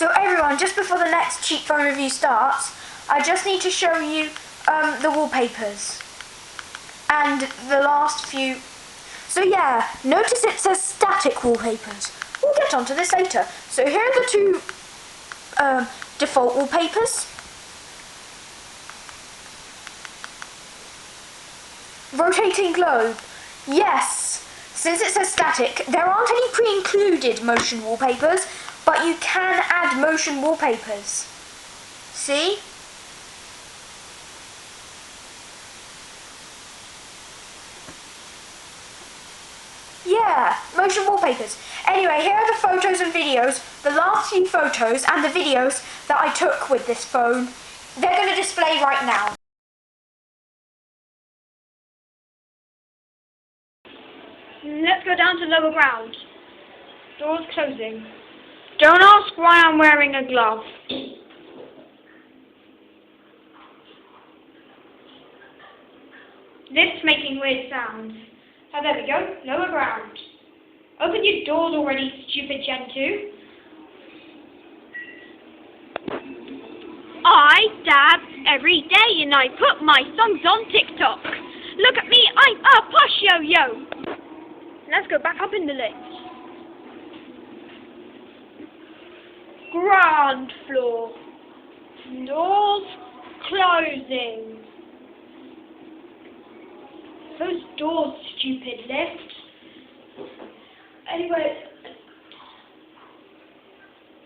So everyone, just before the next cheap phone review starts, I just need to show you the wallpapers and the last few. So yeah, notice it says static wallpapers. We'll get onto this later. So here are the two default wallpapers. Rotating globe. Yes, since it says static, there aren't any pre-included motion wallpapers, but you can add motion wallpapers. See? Yeah, motion wallpapers. Anyway, here are the photos and videos, the last few photos and the videos that I took with this phone. They're going to display right now. Let's go down to lower ground. Doors closing. Don't ask why I'm wearing a glove. Lift's making weird sounds. Oh, there we go. Lower ground. Open your doors already, stupid Gen 2. I dab every day and I put my songs on TikTok. Look at me, I'm a posh yo-yo. Let's go back up in the lift. Ground floor. Doors closing. Those doors, stupid lift. Anyway, there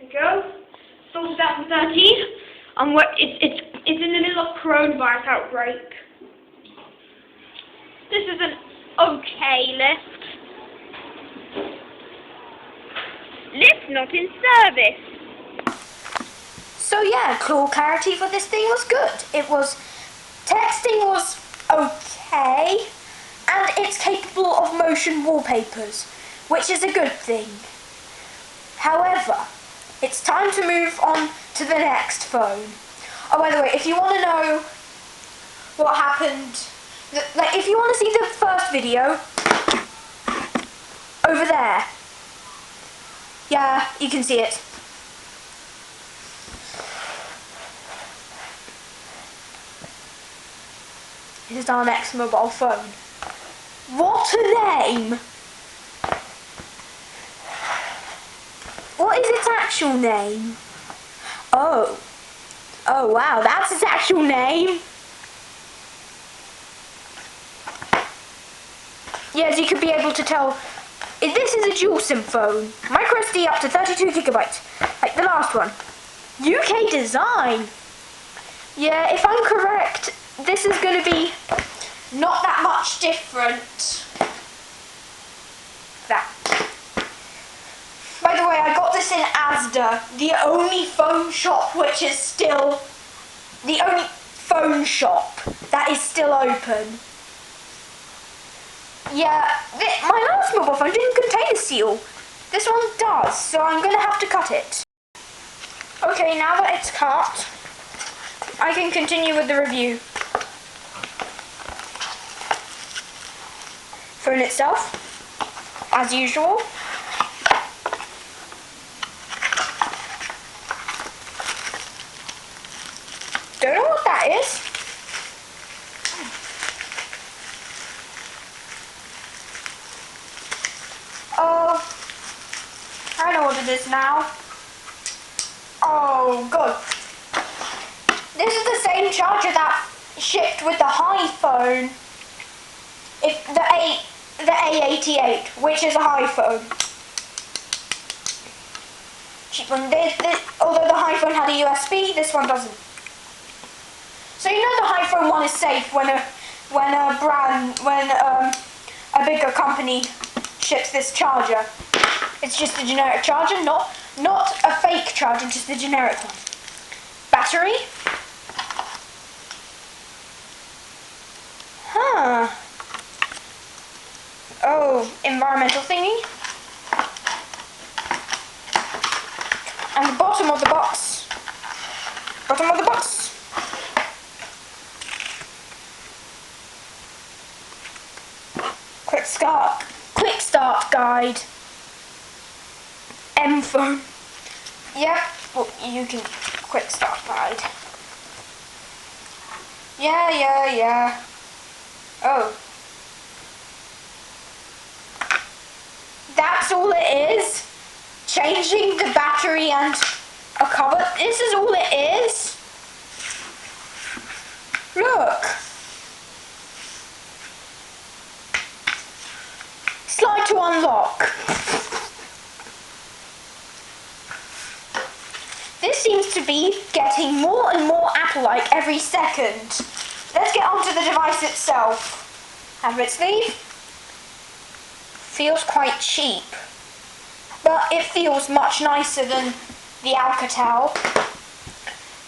we go. It's all 2013. It's in the middle of coronavirus outbreak. This is an okay lift. Lift not in service. So yeah, call clarity for this thing was good. Texting was okay, and it's capable of motion wallpapers, which is a good thing. However, it's time to move on to the next phone. Oh, by the way, if you want to know what happened, like if you want to see the first video, over there. Yeah, you can see it. This is our next mobile phone. What a name! What is its actual name? Oh wow, that's its actual name. Yeah, as you could be able to tell, this is a dual SIM phone. Micro SD up to 32 gigabytes, like the last one. UK design. Yeah, if I'm correct, this is going to be not that much different. By the way, I got this in Asda, the only phone shop which is still, the only phone shop that is still open. Yeah, my last mobile phone didn't contain a seal. This one does, so I'm going to have to cut it. Okay, now that it's cut, I can continue with the review. Phone itself, as usual. Don't know what that is. Oh, I know what it is now. Oh, good. This is the same charger that shipped with the iPhone. The A88, which is a iPhone. Cheap one. Although the iPhone had a USB, this one doesn't. So you know the iPhone one is safe when a bigger company ships this charger. It's just a generic charger, not a fake charger, just a generic one. Battery. Huh. Oh, environmental thingy. And the bottom of the box. Quick start guide. M phone. Yep, Well, you can quick start guide. Yeah. Oh. That's all it is? Changing the battery and a cover? This is all it is? Look. Slide to unlock. This seems to be getting more and more Apple-like every second. Let's get onto the device itself. Have its sleeve. Feels quite cheap, but it feels much nicer than the Alcatel.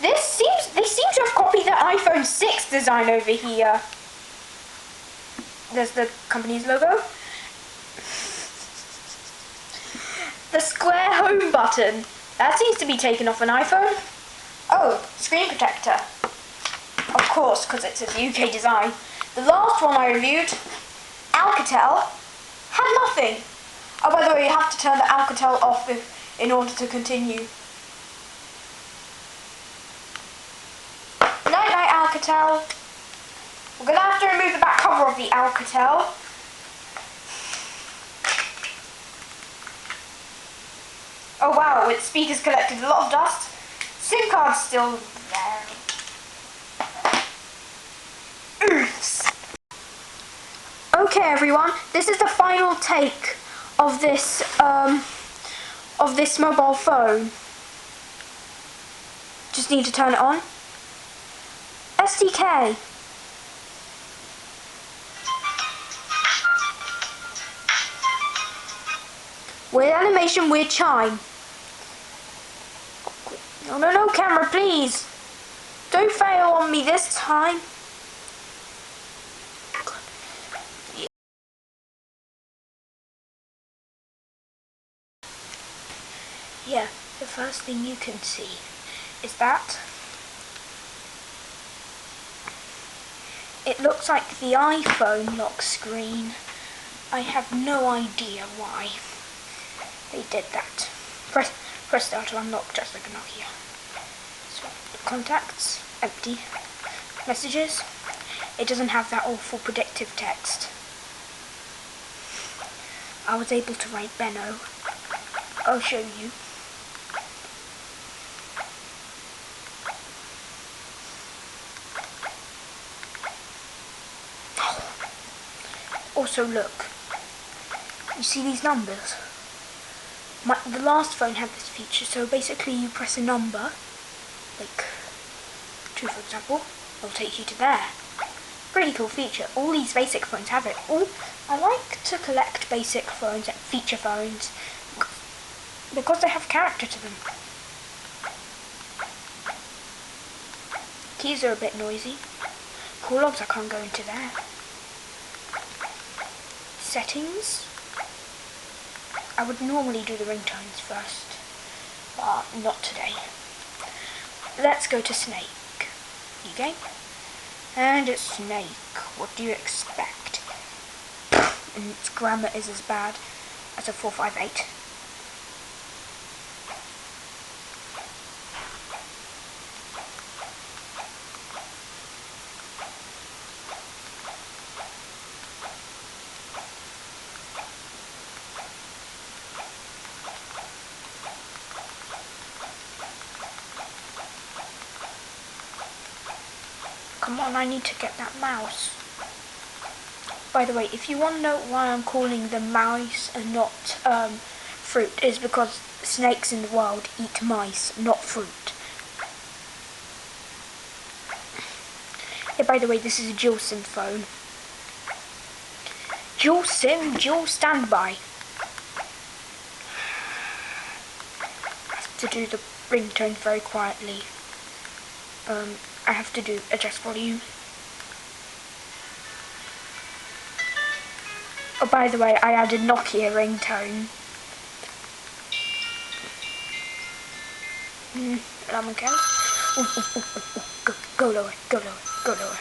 They seem to have copied the iPhone 6 design over here. There's the company's logo. The square home button. That seems to be taken off an iPhone. Oh, screen protector. Of course, because it's a UK design. The last one I reviewed, Alcatel, had nothing. Oh, by the way, you have to turn the Alcatel off in order to continue. Night, Alcatel. We're going to have to remove the back cover of the Alcatel. Oh wow, its speakers collected a lot of dust. SIM card's still there. Oops. Okay everyone, this is the final take of this mobile phone. Just need to turn it on. SDK. Weird animation, weird chime. No, camera, please. Don't fail on me this time. Yeah, the first thing you can see is that it looks like the iPhone lock screen. I have no idea why they did that. Press start to unlock, just like a Nokia. So, contacts, empty. Messages, it doesn't have that awful predictive text. I was able to write Benno. I'll show you. Also look, you see these numbers? The last phone had this feature, so basically you press a number, like 2 for example, it'll take you to there. Pretty cool feature. All these basic phones have it. I like to collect basic phones, like feature phones, because they have character to them. Keys are a bit noisy. Call logs, I can't go into there. Settings. I would normally do the ringtones first, but not today. Let's go to Snake. New game. And it's Snake. What do you expect? And its grammar is as bad as a 458. Come on, I need to get that mouse. By the way, if you want to know why I'm calling them mice and not fruit, is because snakes in the wild eat mice, not fruit. Yeah, by the way, this is a dual SIM phone. Dual SIM, dual standby. I have to do the ringtone very quietly. I have to adjust volume. Oh, by the way, I added Nokia ringtone. Lemon cow. Go lower, go lower, go lower.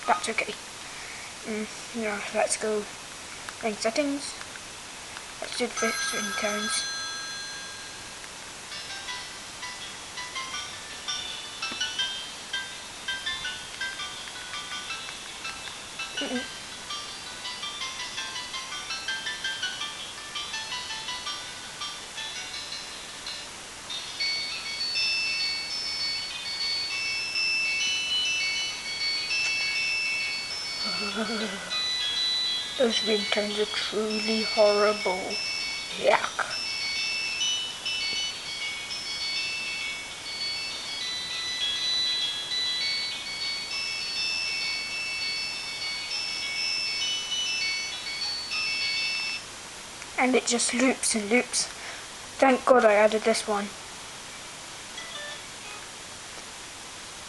That's okay. Yeah, let's go ring settings. Let's do the fixed ringtones. Those ringtones are truly horrible. Yuck. And it just loops and loops. Thank God I added this one.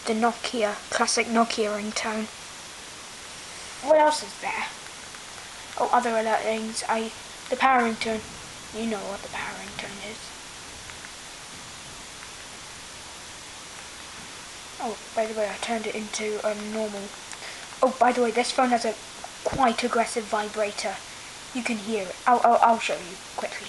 The Nokia, classic Nokia ringtone. What else is there? Oh, other alert things. The power ringtone. You know what the power ringtone is. Oh, by the way, I turned it into normal. Oh, by the way, this phone has a quite aggressive vibrator. You can hear it. I'll show you quickly.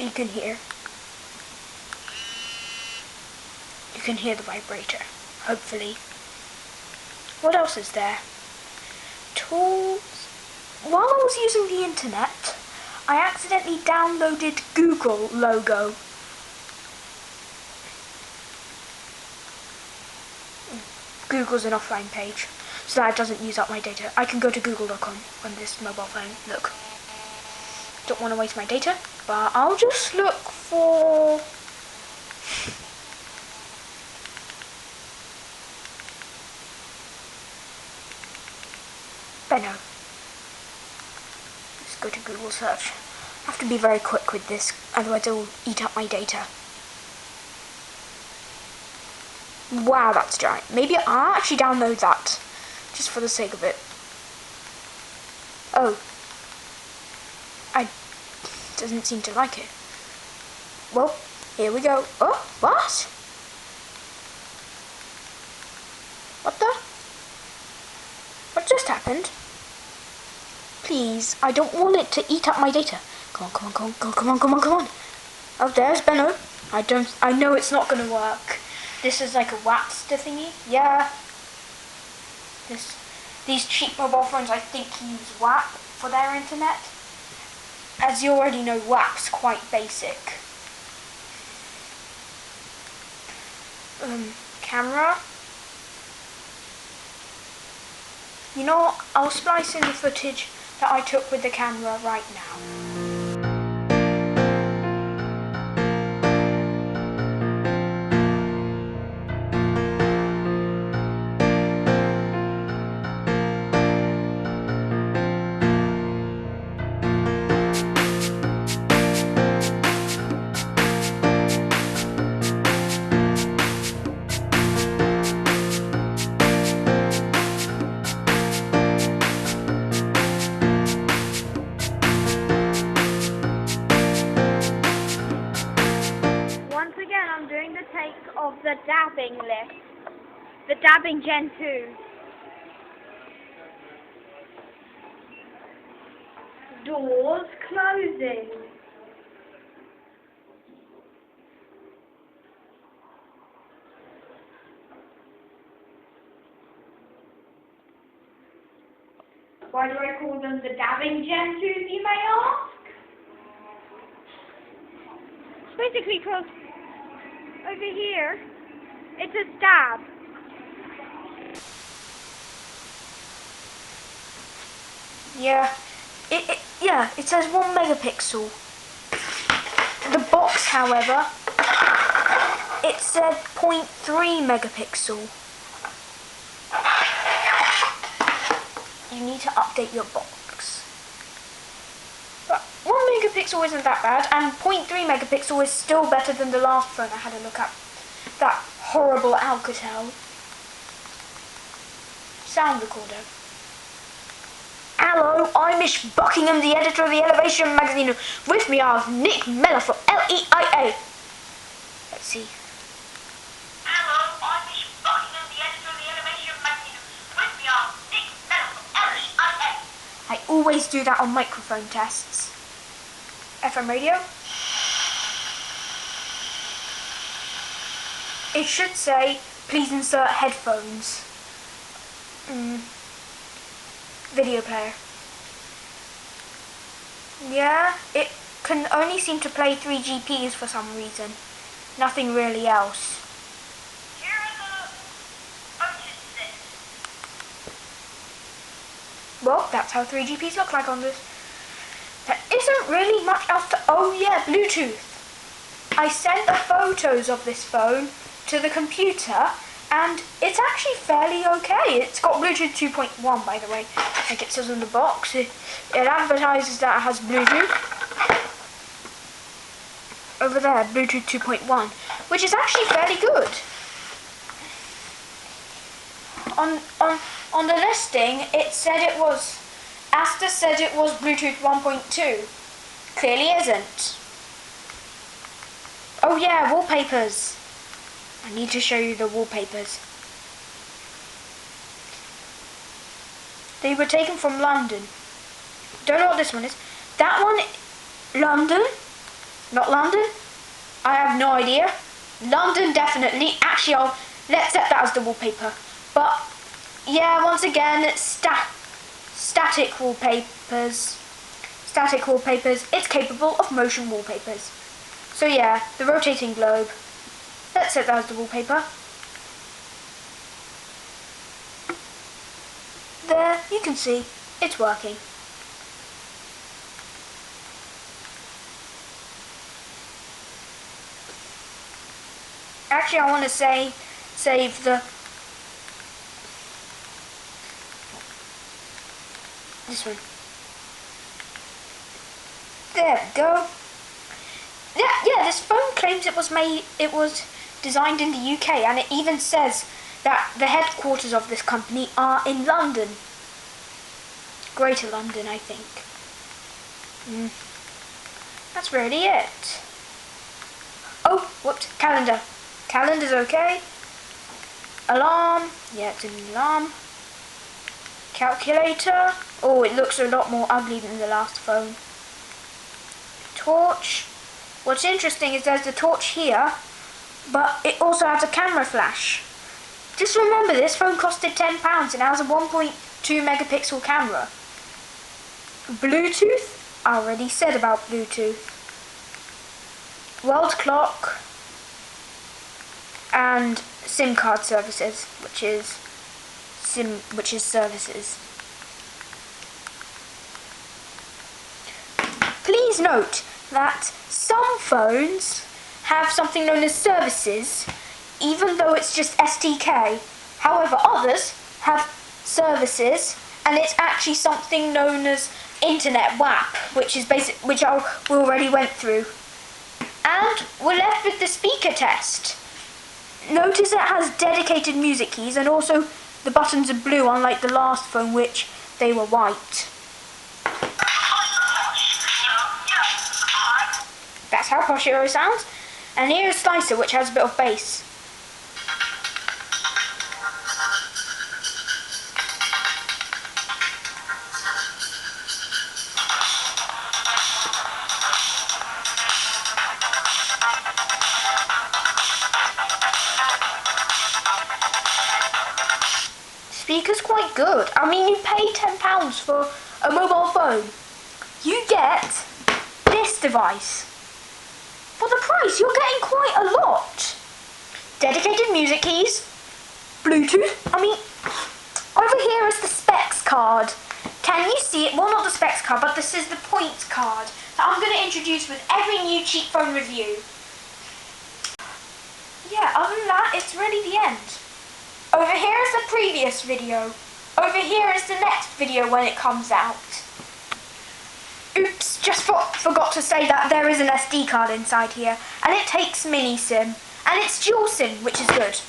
You can hear. You can hear the vibrator, hopefully. What else is there? Tools. While I was using the internet, I accidentally downloaded Google logo. Google's an offline page, so that it doesn't use up my data. I can go to google.com on this mobile phone. Look. Don't want to waste my data, but I'll just look for... Benno. Let's go to Google search. I have to be very quick with this, otherwise it will eat up my data. Wow, that's giant. Maybe I'll actually download that, just for the sake of it. Oh. Doesn't seem to like it. Well, here we go. Oh, what? What the? What just happened? Please, I don't want it to eat up my data. Come on, come on, come on, come on, come on, come on. Oh, there's Benno. I know it's not gonna work. This is like a Wapster thingy. Yeah. These cheap mobile phones, I think, use WAP for their internet. As you already know, WAP's quite basic. Camera. You know what? I'll splice in the footage that I took with the camera right now. Of the dabbing list, the dabbing Gen 2. Doors closing. Why do I call them the dabbing Gen 2s, you may ask? It's basically because over here, it's a stab. Yeah, it says 1 megapixel. The box, however, it said 0.3 megapixel. You need to update your box. But 1 megapixel isn't that bad, and 0.3 megapixel is still better than the last phone I had a look at. That horrible Alcatel sound recorder. Hello, I'm Miss Buckingham, the editor of the Elevation magazine. With me I have Nick Miller from LEIA. Let's see. Hello, I'm Miss Buckingham, the editor of I always do that on microphone tests. FM radio. It should say, please insert headphones. Video player. Yeah, it can only seem to play 3 GPs for some reason. Nothing really else. Here are the notices. Well, that's how 3 GPs look like on this. There isn't really much else to... Oh yeah, Bluetooth. I sent the photos of this phone to the computer and it's actually fairly okay. It's got Bluetooth 2.1 by the way, like it says on the box. It advertises that it has Bluetooth. Over there, Bluetooth 2.1, which is actually fairly good. On the listing, it said it was... Asta said it was Bluetooth 1.2. Clearly isn't. Oh yeah, wallpapers. I need to show you the wallpapers. They were taken from London. Don't know what this one is. That one, London? Not London? I have no idea. London definitely. Actually, let's set that as the wallpaper. But yeah, once again, it's static wallpapers. Static wallpapers. It's capable of motion wallpapers. So yeah, the rotating globe. Let's set that as the wallpaper. There, you can see, it's working. Actually, I want to save this one. There we go. Yeah, this phone claims it was designed in the UK, and it even says that the headquarters of this company are in London. Greater London, I think. That's really it. Oh, whoops, calendar. Calendar's okay. Alarm, yeah, it's an alarm. Calculator. Oh, it looks a lot more ugly than the last phone. Torch. What's interesting is there's the torch here, but it also has a camera flash. Just remember, this phone costed £10 and it has a 1.2 megapixel camera. Bluetooth, I already said about Bluetooth. World clock and SIM card services, which is services. Please note that some phones have something known as services, even though it's just SDK. However, others have services, and it's actually something known as Internet WAP, which we already went through. And we're left with the speaker test. Notice it has dedicated music keys, and also the buttons are blue, unlike the last phone, which they were white. That's how Posh Hero sounds. And here's Slicer, which has a bit of bass. Speaker's quite good. I mean, you pay £10 for a mobile phone. You get this device. For the price, you're getting quite a lot. Dedicated music keys, Bluetooth. I mean, over here is the specs card. Can you see it? Well, not the specs card, but this is the points card that I'm going to introduce with every new cheap phone review. Yeah, other than that, it's really the end. Over here is the previous video. Over here is the next video when it comes out. Oops, just forgot to say that there is an SD card inside here, and it takes mini SIM, and it's dual SIM, which is good.